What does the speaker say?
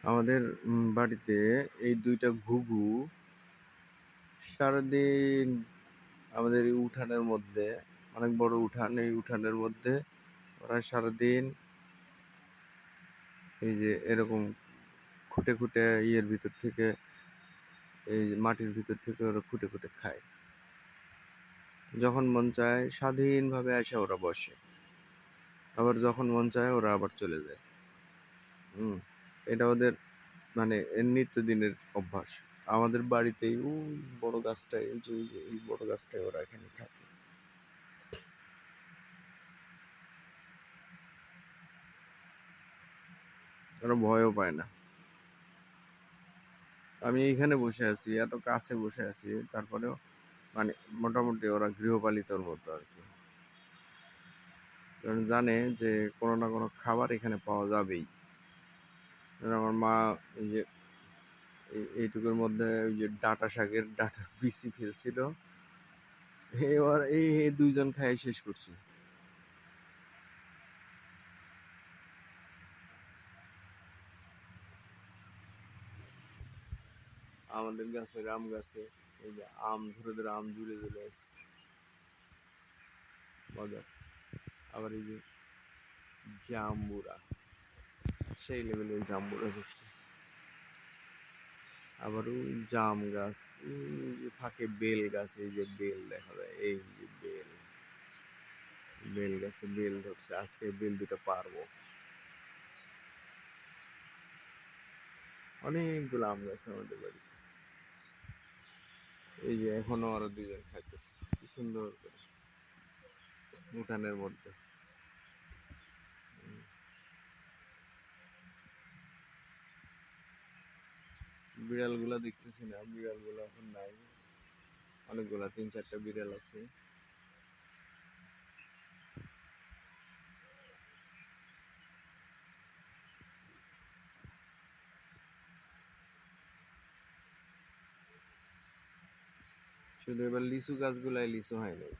আমাদের বাড়িতে এই দুইটা ঘুঘু সারাদিন আমাদের এই উঠানের মধ্যে, অনেক বড় উঠান, এই উঠানের মধ্যে ওরা সারাদিন এই যে এরকম খুঁটে খুঁটে ইয়ের ভিতর থেকে, এই মাটির ভিতর থেকে ওরা খুঁটে খুঁটে খায়। যখন মন চায় স্বাধীনভাবে এসে ওরা বসে, আবার যখন মন চায় ওরা আবার চলে যায়। এটা ওদের মানে নিত্যদিনের অভ্যাস। আমাদের বাড়িতেই ওই বড় গাছটায়, এই বড় গাছটায় ওরা এখানে থাকে। ওরা ভয়ও পায় না। আমি এইখানে বসে আছি, এত কাছে বসে আছি, তারপরেও মানে মোটামুটি ওরা গৃহপালিতর মতো আর কি। কারণ জানে যে কোনো না কোনো খাবার এখানে পাওয়া যাবেই। আমার মা এই যে এইটুকুর মধ্যে ওই যে ডাঁটা শাকের ডাঁটার বিচি ফেলছিল, এবার এই দুইজন খাই শেষ করছি। আমাদের গাছের আম গাছে এই যে আম ধরে ধরে আম জুড়ে চলে আছে, মজা। আবার এই যে জাম্বুরা, সেই লেভেলের জাম্বুরা ধরছে। আবার ওই জাম গাছ, ওই যে ফাঁকে বেল গাছ, এই যে বেল দেখা যায়, এই যে বেল, বেল গাছে বেল ধরছে। আজকে বেল দুটো পারবো। অনেকগুলো আম গাছ আমাদের বাড়ি। এই যে এখনো আরো দুজন খাইতেছে কি সুন্দর করে উঠানের মধ্যে। বিড়াল গুলা দেখতেছি না, বিড়াল গুলা এখন নাই। অনেকগুলা 3-4টা বিড়াল আছে। শুধু এবার লিচু গাছগুলাই লিচু হয় নাই।